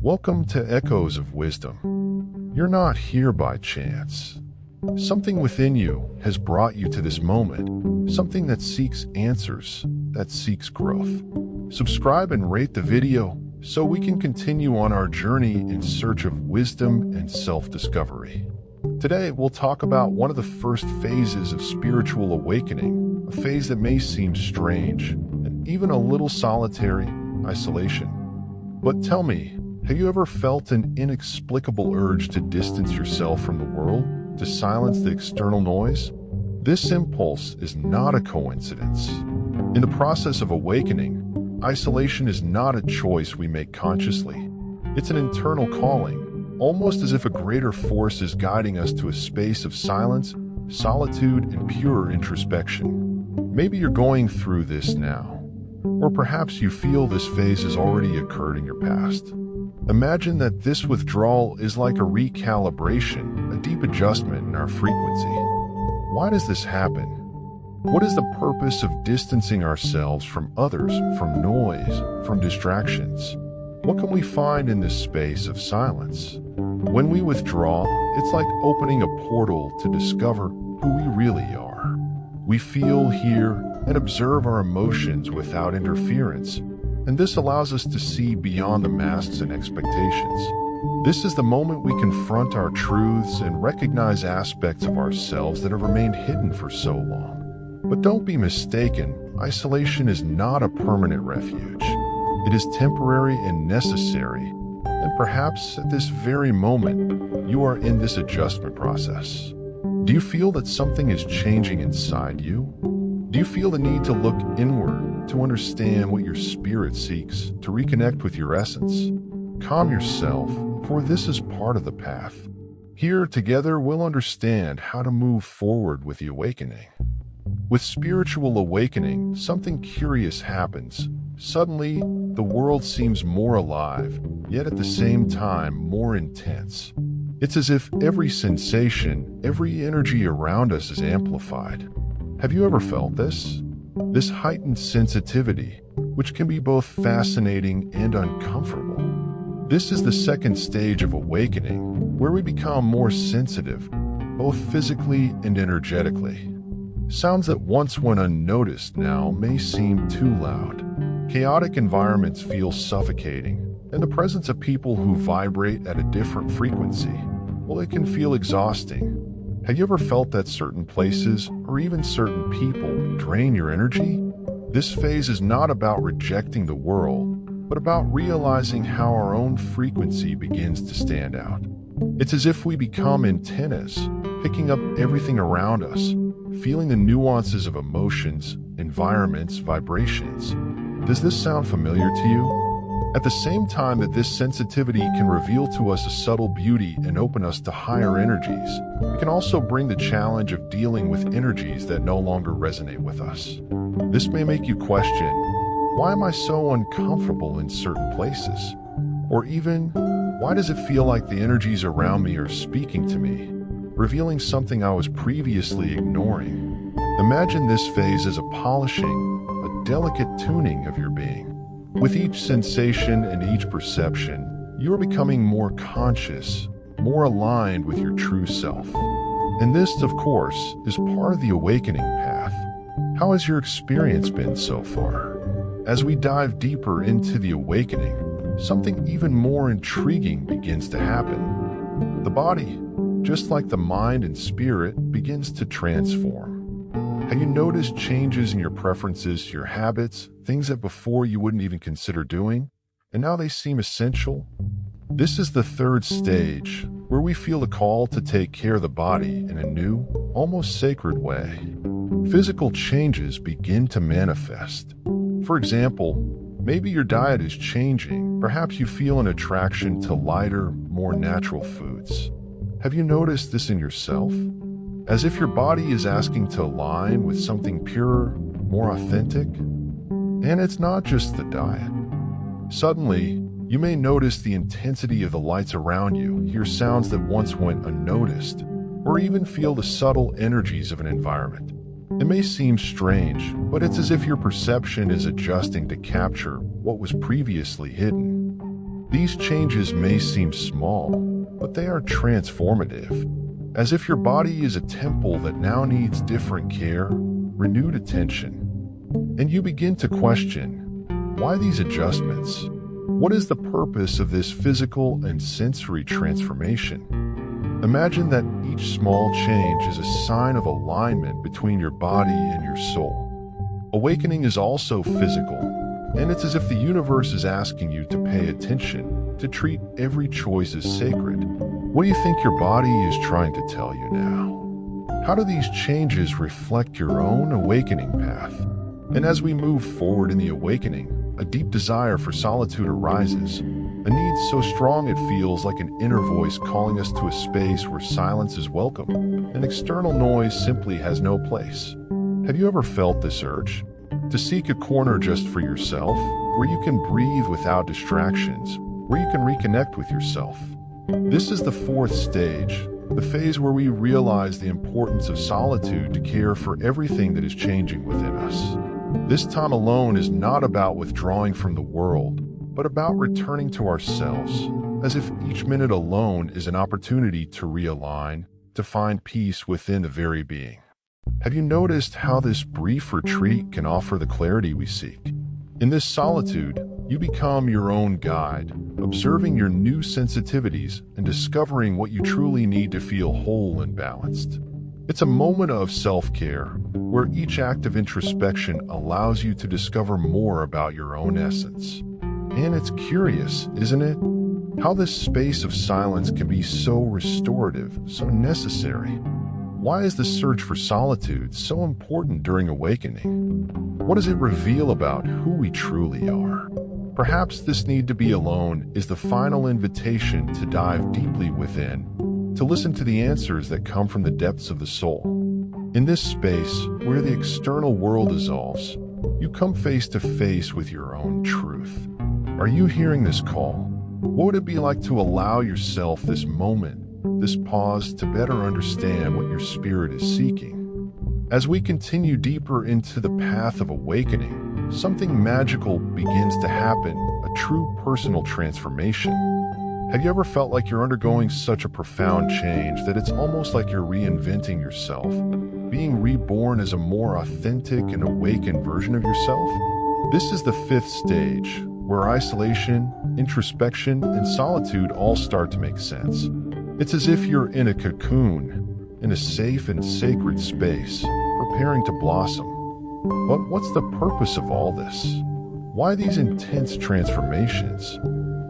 Welcome to Echoes of Wisdom. You're not here by chance. Something within you has brought you to this moment, something that seeks answers, that seeks growth. Subscribe and rate the video so we can continue on our journey in search of wisdom and self-discovery. Today, we'll talk about one of the first phases of spiritual awakening, a phase that may seem strange and even a little solitary: isolation. But tell me, have you ever felt an inexplicable urge to distance yourself from the world, to silence the external noise? This impulse is not a coincidence. In the process of awakening, isolation is not a choice we make consciously. It's an internal calling, almost as if a greater force is guiding us to a space of silence, solitude, and pure introspection. Maybe you're going through this now, or perhaps you feel this phase has already occurred in your past. Imagine that this withdrawal is like a recalibration, a deep adjustment in our frequency. Why does this happen? What is the purpose of distancing ourselves from others, from noise, from distractions? What can we find in this space of silence? When we withdraw, it's like opening a portal to discover who we really are. We feel, hear, and observe our emotions without interference. And this allows us to see beyond the masks and expectations. This is the moment we confront our truths and recognize aspects of ourselves that have remained hidden for so long. But don't be mistaken, isolation is not a permanent refuge. It is temporary and necessary, and perhaps at this very moment, you are in this adjustment process. Do you feel that something is changing inside you? Do you feel the need to look inward, to understand what your spirit seeks, to reconnect with your essence? Calm yourself, for this is part of the path. Here, together, we'll understand how to move forward with the awakening. With spiritual awakening, something curious happens. Suddenly, the world seems more alive, yet at the same time more intense. It's as if every sensation, every energy around us is amplified. Have you ever felt this? This heightened sensitivity, which can be both fascinating and uncomfortable. This is the second stage of awakening, where we become more sensitive, both physically and energetically. Sounds that once went unnoticed now may seem too loud. Chaotic environments feel suffocating, and the presence of people who vibrate at a different frequency, well, it can feel exhausting. Have you ever felt that certain places, or even certain people, drain your energy? This phase is not about rejecting the world, but about realizing how our own frequency begins to stand out. It's as if we become antennas, picking up everything around us, feeling the nuances of emotions, environments, vibrations. Does this sound familiar to you? At the same time that this sensitivity can reveal to us a subtle beauty and open us to higher energies, it can also bring the challenge of dealing with energies that no longer resonate with us. This may make you question, why am I so uncomfortable in certain places? Or even, why does it feel like the energies around me are speaking to me, revealing something I was previously ignoring? Imagine this phase as a polishing, a delicate tuning of your being. With each sensation and each perception, you are becoming more conscious, more aligned with your true self. And this, of course, is part of the awakening path. How has your experience been so far? As we dive deeper into the awakening, something even more intriguing begins to happen. The body, just like the mind and spirit, begins to transform. Have you noticed changes in your preferences, your habits, things that before you wouldn't even consider doing, and now they seem essential? This is the third stage, where we feel the call to take care of the body in a new, almost sacred way. Physical changes begin to manifest. For example, maybe your diet is changing. Perhaps you feel an attraction to lighter, more natural foods. Have you noticed this in yourself? As if your body is asking to align with something purer, more authentic? And it's not just the diet. Suddenly, You may notice the intensity of the lights around you, hear sounds that once went unnoticed, or even feel the subtle energies of an environment. It may seem strange, but it's as if your perception is adjusting to capture what was previously hidden. These changes may seem small, but they are transformative, as if your body is a temple that now needs different care, renewed attention. And you begin to question, why these adjustments? What is the purpose of this physical and sensory transformation? Imagine that each small change is a sign of alignment between your body and your soul. Awakening is also physical, and it's as if the universe is asking you to pay attention, to treat every choice as sacred. What do you think your body is trying to tell you now? How do these changes reflect your own awakening path? And as we move forward in the awakening, a deep desire for solitude arises, a need so strong it feels like an inner voice calling us to a space where silence is welcome and external noise simply has no place. Have you ever felt this urge? To seek a corner just for yourself, where you can breathe without distractions, where you can reconnect with yourself. This is the fourth stage, the phase where we realize the importance of solitude to care for everything that is changing within us. This time alone is not about withdrawing from the world, but about returning to ourselves, as if each minute alone is an opportunity to realign, to find peace within the very being. Have you noticed how this brief retreat can offer the clarity we seek? In this solitude, you become your own guide, observing your new sensitivities and discovering what you truly need to feel whole and balanced. It's a moment of self-care, where each act of introspection allows you to discover more about your own essence. And it's curious, isn't it? How this space of silence can be so restorative, so necessary. Why is the search for solitude so important during awakening? What does it reveal about who we truly are? Perhaps this need to be alone is the final invitation to dive deeply within, to listen to the answers that come from the depths of the soul. In this space, where the external world dissolves, you come face to face with your own truth. Are you hearing this call? What would it be like to allow yourself this moment, this pause, to better understand what your spirit is seeking? As we continue deeper into the path of awakening, something magical begins to happen, a true personal transformation. Have you ever felt like you're undergoing such a profound change that it's almost like you're reinventing yourself, being reborn as a more authentic and awakened version of yourself? This is the fifth stage, where isolation, introspection, and solitude all start to make sense. It's as if you're in a cocoon, in a safe and sacred space, preparing to blossom. But what's the purpose of all this? Why these intense transformations?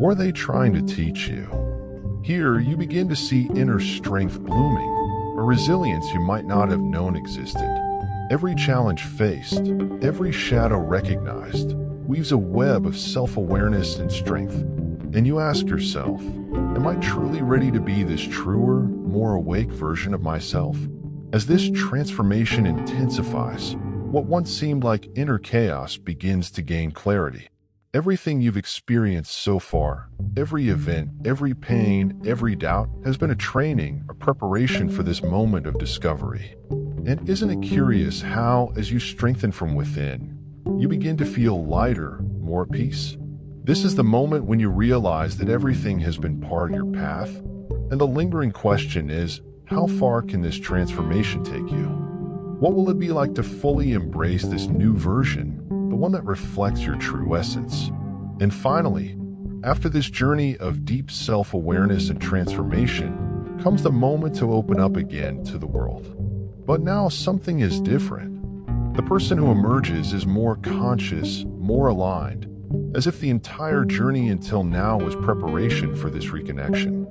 What are they trying to teach you? Here, you begin to see inner strength blooming, a resilience you might not have known existed. Every challenge faced, every shadow recognized, weaves a web of self-awareness and strength. And you ask yourself, am I truly ready to be this truer, more awake version of myself? As this transformation intensifies, what once seemed like inner chaos begins to gain clarity. Everything you've experienced so far, every event, every pain, every doubt, has been a training, a preparation for this moment of discovery. And isn't it curious how, as you strengthen from within, you begin to feel lighter, more at peace? This is the moment when you realize that everything has been part of your path, and the lingering question is, how far can this transformation take you? What will it be like to fully embrace this new version, the one that reflects your true essence? And finally, after this journey of deep self-awareness and transformation, comes the moment to open up again to the world. But now something is different. The person who emerges is more conscious, more aligned, as if the entire journey until now was preparation for this reconnection.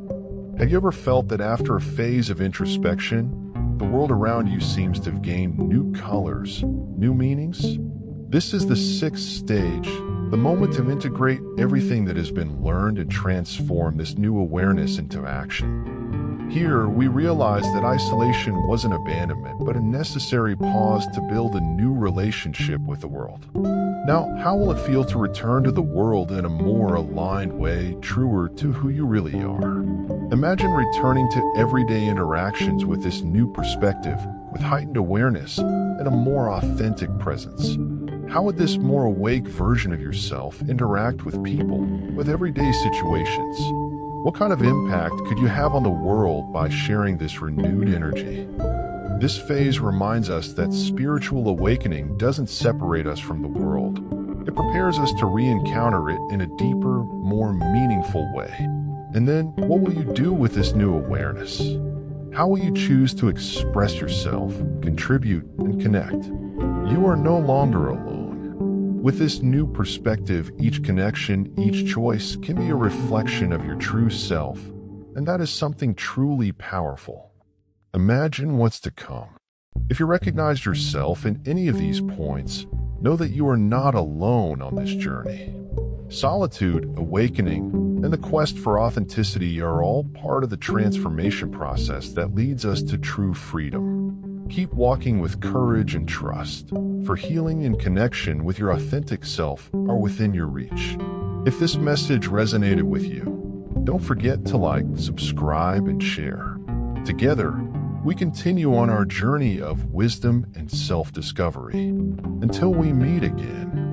Have you ever felt that after a phase of introspection, the world around you seems to have gained new colors, new meanings? This is the sixth stage, the moment to integrate everything that has been learned and transform this new awareness into action. Here, we realize that isolation wasn't abandonment, but a necessary pause to build a new relationship with the world. Now, how will it feel to return to the world in a more aligned way, truer to who you really are? Imagine returning to everyday interactions with this new perspective, with heightened awareness and a more authentic presence. How would this more awake version of yourself interact with people, with everyday situations? What kind of impact could you have on the world by sharing this renewed energy? This phase reminds us that spiritual awakening doesn't separate us from the world. It prepares us to re-encounter it in a deeper, more meaningful way. And then, what will you do with this new awareness? How will you choose to express yourself, contribute, and connect? You are no longer alone. With this new perspective, each connection, each choice can be a reflection of your true self, and that is something truly powerful. Imagine what's to come. If you recognize yourself in any of these points, know that you are not alone on this journey. Solitude, awakening, and the quest for authenticity are all part of the transformation process that leads us to true freedom. Keep walking with courage and trust, for healing and connection with your authentic self are within your reach. If this message resonated with you, don't forget to like, subscribe, and share. Together, we continue on our journey of wisdom and self-discovery. Until we meet again.